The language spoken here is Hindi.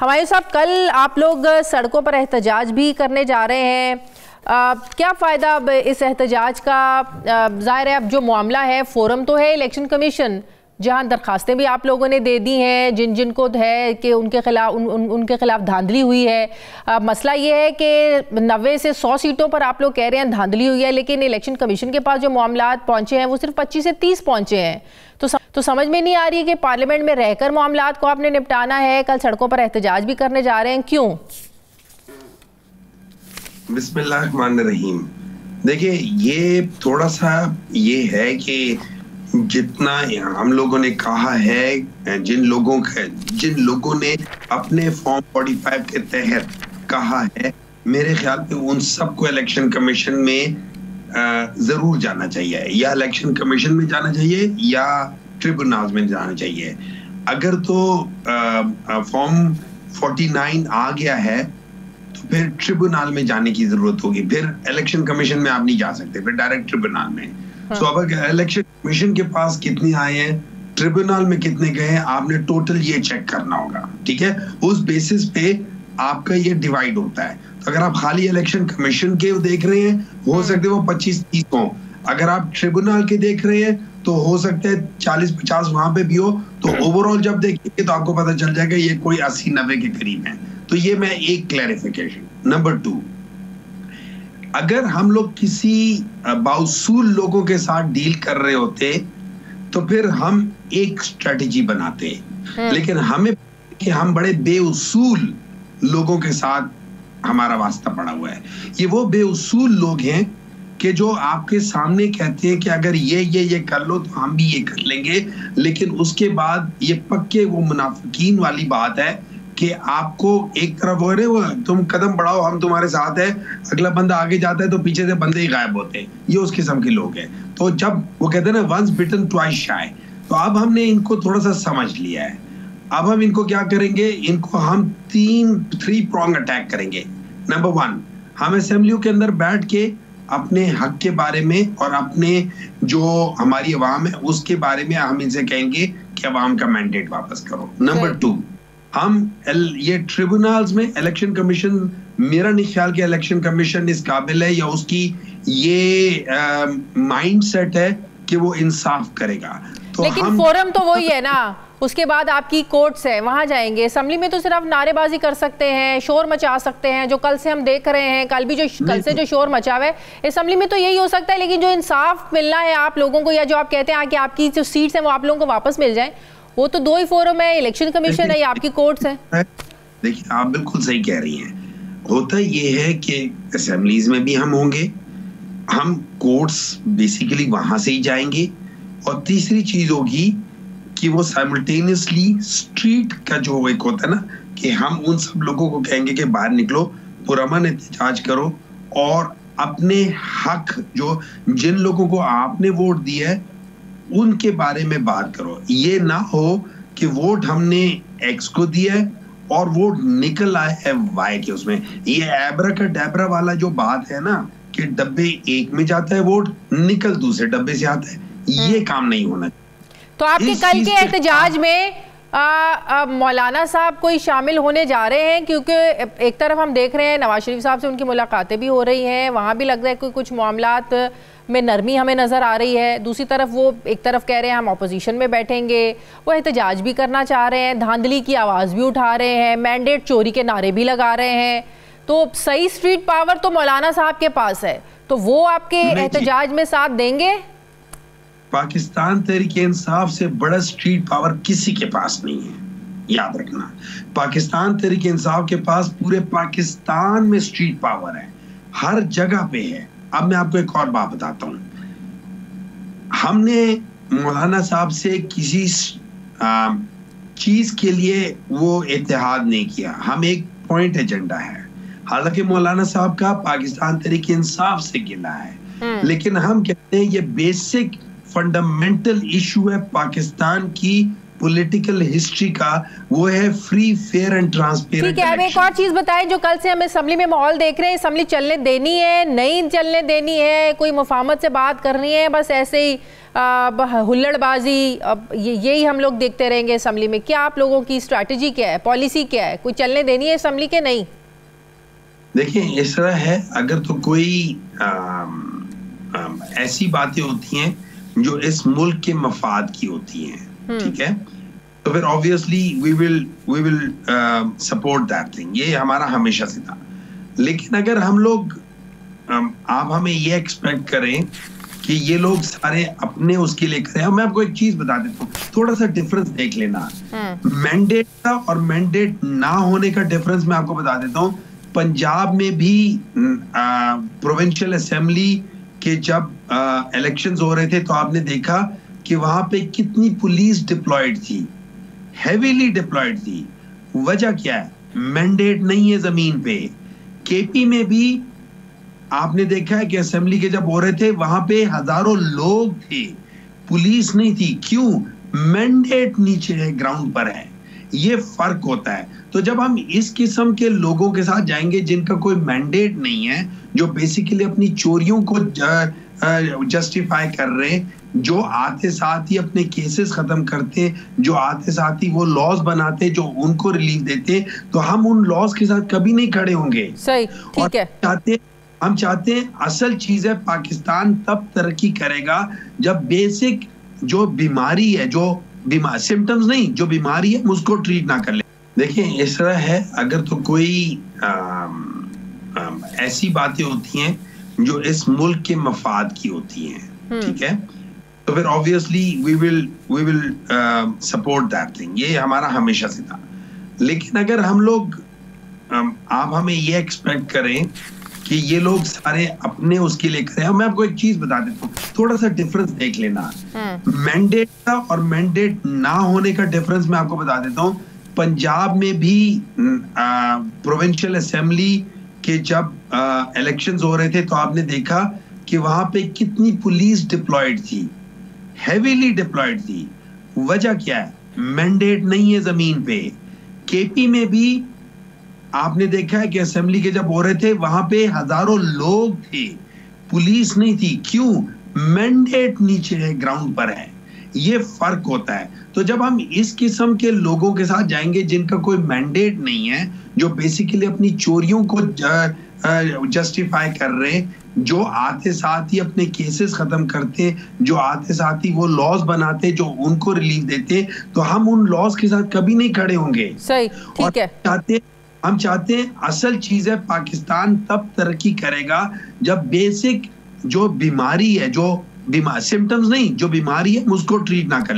हमारे साहब, कल आप लोग सड़कों पर एहतजाज भी करने जा रहे हैं, क्या फ़ायदा अब इस एहतजाज का? ज़ाहिर है अब जो मामला है, फोरम तो है इलेक्शन कमीशन, जहां दरखास्तें भी आप लोगों ने दे दी हैं जिन जिन को है कि उनके खिलाफ धांधली हुई है। मसला ये है कि 90 से 100 सीटों पर आप लोग कह रहे हैं धांधली हुई है, लेकिन इलेक्शन कमीशन के पास जो मामला पहुंचे हैं वो सिर्फ 25 से 30 पहुंचे हैं। तो समझ में नहीं आ रही कि पार्लियामेंट में रहकर मामला को आपने निपटाना है, कल सड़कों पर एहतजाज भी करने जा रहे हैं, क्यों? बिस्मिल्लाहिर्रहमानिर्रहीम। देखिए, ये थोड़ा सा ये है कि जितना हम लोगों ने कहा है, जिन लोगों ने अपने फॉर्म 45 के तहत कहा है, मेरे ख्याल पे उन सबको इलेक्शन कमीशन में जरूर जाना चाहिए, या इलेक्शन कमीशन में जाना चाहिए या ट्रिब्यूनल्स में जाना चाहिए। अगर तो फॉर्म 49 आ गया है तो फिर ट्रिब्यूनल में जाने की जरूरत होगी, फिर इलेक्शन कमीशन में आप नहीं जा सकते, फिर डायरेक्ट ट्रिब्यूनल में। तो अब इलेक्शन कमीशन के पास कितने आए हैं, ट्रिब्यूनल में कितने गए हैं, आपने टोटल ये चेक करना होगा, ठीक है? उस बेसिस पे आपका ये डिवाइड होता है। तो अगर आप खाली इलेक्शन कमीशन के देख रहे हैं, हो सकते हैं वो 25-30 हो। अगर आप ट्रिब्यूनल के देख रहे हैं तो हो सकता है 40-50 वहां पे भी हो। तो ओवरऑल जब देखेंगे तो आपको पता चल जाएगा ये कोई 80-90 के करीब है। तो ये मैं एक क्लैरिफिकेशन। नंबर 2, अगर हम लोग किसी बाउसूल लोगों के साथ डील कर रहे होते तो फिर हम एक स्ट्रेटजी बनाते, लेकिन हमें कि हम बड़े बेउसूल लोगों के साथ हमारा वास्ता पड़ा हुआ है। ये वो बेउसूल लोग हैं कि जो आपके सामने कहते हैं कि अगर ये कर लो तो हम भी ये कर लेंगे, लेकिन उसके बाद ये पक्के वो मुनाफिकीन वाली बात है कि आपको एक तरफ हो रहे हो, तुम कदम बढ़ाओ हम तुम्हारे साथ है, अगला बंदा आगे जाता है तो पीछे से बंदे ही गायब होते हैं। ये उस किस्म के लोग हैं। तो जब वो कहते हैं ना वंस बिटन ट्वाइस शाय, तो अब हमने इनको थोड़ा सा समझ लिया है। अब हम इनको क्या करेंगे, इनको हम 3 प्रॉन्ग अटैक करेंगे। नंबर 1, हम असेंबलियों के अंदर बैठ के अपने हक के बारे में और अपने जो हमारी अवाम है उसके बारे में हम इनसे कहेंगे कि अवाम का मैंडेट वापस करो। नंबर 2, हम ये ट्रिब्यूनल्स में इलेक्शन कमीशन, मेरा नहीं ख्याल कि इलेक्शन कमीशन इस काबिल है या उसकी ये माइंडसेट है कि वो इंसाफ करेगा। तो लेकिन फोरम तो वही है ना, उसके बाद आपकी कोर्ट्स है, वहां जाएंगे। असेंबली में तो सिर्फ नारेबाजी कर सकते हैं, शोर मचा सकते हैं, जो कल से हम देख रहे हैं। कल से जो शोर मचा हुआ है असेंबली में तो यही हो सकता है, लेकिन जो इंसाफ मिलना है आप लोगों को, या जो आप कहते हैं कि आपकी जो सीट्स हैं वो आप लोगों को वापस मिल जाए, वो तो 2 ही फोरम है, इलेक्शन कमीशन है या आपकी कोर्ट्स है। देखिए, आप बिल्कुल सही कह रही हैं। होता ये है कि असेंबलीज में भी हम होंगे, हम कोर्ट्स बेसिकली वहां से ही जाएंगे, और तीसरी चीज होगी कि वो साइमल्टेनियसली स्ट्रीट का जो एक होता है ना, कि हम उन सब लोगों को कहेंगे कि बाहर निकलो, पुरअमन एहतजाज करो और अपने हक, जो जिन लोगों को आपने वोट दिया है उनके बारे में बात करो। ये ना हो कि वोट हमने एक्स को दिया है और वोट निकल आए है वाई के उसमें। ये एब्राकडाब्रा वाला जो बात है ना कि डब्बे एक में जाता है वोट, निकल दूसरे डब्बे से आता है, ये काम नहीं होना। तो आपके कल के एहतजाज में मौलाना साहब कोई शामिल होने जा रहे हैं? क्योंकि एक तरफ हम देख रहे हैं नवाज शरीफ साहब से उनकी मुलाकातें भी हो रही हैं, वहाँ भी लग रहा है कि कुछ मामलात में नरमी हमें नज़र आ रही है। दूसरी तरफ वो एक तरफ कह रहे हैं हम अपोजिशन में बैठेंगे, वो एहतजाज भी करना चाह रहे हैं, धांधली की आवाज़ भी उठा रहे हैं, मैंडेट चोरी के नारे भी लगा रहे हैं। तो सही स्ट्रीट पावर तो मौलाना साहब के पास है, तो वो आपके एहतजाज में साथ देंगे? पाकिस्तान तहरीक इंसाफ से बड़ा स्ट्रीट पावर किसी के पास नहीं है, याद रखना। पाकिस्तान तहरीक इंसाफ के पास पूरे पाकिस्तान में स्ट्रीट पावर है, हर जगह पे है। अब मैं आपको एक और बात बताता हूँ, हमने मौलाना साहब से किसी चीज के लिए वो इत्तेहाद नहीं किया, हम एक पॉइंट एजेंडा है। हालांकि मौलाना साहब का पाकिस्तान तहरीक इंसाफ से गिला है, लेकिन हम कहते हैं ये बेसिक फंडामेंटल इशू है पाकिस्तान की पॉलिटिकल हिस्ट्री का वो है फ्री, फेयर एंड ट्रांसपेरेंट। ठीक है, अब एक और चीज बताएं, जो कल से हम असेंबली में माहौल देख रहे हैं, असेंबली चलने देनी है, नहीं चलने देनी है, कोई मुफाहमत से बात करनी है, बस ऐसे ही हुल्लड़बाजी, यही हम लोग देखते रहेंगे असेंबली में? क्या आप लोगों की स्ट्रैटेजी क्या है, पॉलिसी क्या है? कोई चलने देनी है असेंबली के नहीं? देखिए, इस तरह है, अगर तो कोई ऐसी बातें होती हैं जो इस मुल्क के मफाद की होती हैं, ठीक है, तो फिर obviously we will support that thing. ये हमारा हमेशा से था। लेकिन अगर हम लोग आप हमें ये एक्सपेक्ट करें कि ये लोग सारे अपने उसके लिए करें, मैं आपको एक चीज बता देता हूँ, थोड़ा सा डिफरेंस देख लेना। मैंडेट का और मैंडेट ना होने का डिफरेंस मैं आपको बता देता हूँ। पंजाब में भी प्रोविंशियल असेंबली के जब इलेक्शंस हो रहे थे तो आपने देखा कि वहां पे कितनी पुलिस डिप्लॉयड थी, हेवीली डिप्लॉयड थी। वजह क्या है? मैंडेट नहीं है जमीन पे। केपी में भी आपने देखा है कि असेंबली के जब हो रहे थे वहां पे हजारों लोग थे, पुलिस नहीं थी। क्यों? मैंडेट नीचे है, ग्राउंड पर है। ये फर्क होता है। तो जब हम इस किस्म के लोगों के साथ जाएंगे जिनका कोई मैंडेट नहीं है, जो बेसिकली अपनी चोरियों को जस्टिफाई कर रहे हैं, जो आते साथ ही अपने केसेस खत्म करते, जो आते साथ ही वो लॉज बनाते, जो उनको रिलीफ देते, तो हम उन लॉज के साथ कभी नहीं खड़े होंगे। सही, ठीक है। हम चाहते हैं, असल चीज है, पाकिस्तान तब तरक्की करेगा जब बेसिक जो बीमारी है, जो सिम्टम्स नहीं, जो बीमारी है उसको ट्रीट ना कर ले। देखिए, इस तरह है, अगर तो कोई ऐसी बातें होती हैं जो इस मुल्क के मफाद की होती हैं, ठीक है, तो फिर obviously we will support that thing. ये हमारा हमेशा से था। लेकिन अगर हम लोग आप हमें ये एक्सपेक्ट करें कि ये लोग सारे अपने उसके लिए करें, मैं आपको एक चीज बता देता हूँ, थोड़ा सा डिफरेंस देख लेना। मैंडेट का और मैंडेट ना होने का डिफरेंस मैं आपको बता देता हूँ। पंजाब में भी प्रोविंशियल असेंबली के जब इलेक्शंस हो रहे थे तो आपने देखा कि वहां पे कितनी पुलिस डिप्लॉयड थी, हेवीली डिप्लॉयड थी। वजह क्या है? मैंडेट नहीं है जमीन पे। केपी में भी आपने देखा है कि असेंबली के जब हो रहे थे वहां पे हजारों लोग थे, पुलिस नहीं थी। क्यों? मैंडेट नीचे है, ग्राउंड पर है। ये फर्क होता है। तो जब हम इस किस्म के लोगों के साथ जाएंगे जिनका कोई मैंडेट नहीं है, जो बेसिकली अपनी चोरियों को जस्टिफाई कर रहे हैं, जो आते साथ ही अपने केसेस खत्म करते, जो आते साथ ही वो लॉज बनाते, जो उनको रिलीफ देते, तो हम उन लॉज के साथ कभी नहीं खड़े होंगे। सही, ठीक है। हम चाहते हैं, असल चीज है, पाकिस्तान तब तरक्की करेगा जब बेसिक जो बीमारी है, जो सिम्टम्स नहीं, जो बीमारी है उसको ट्रीट ना कर ले।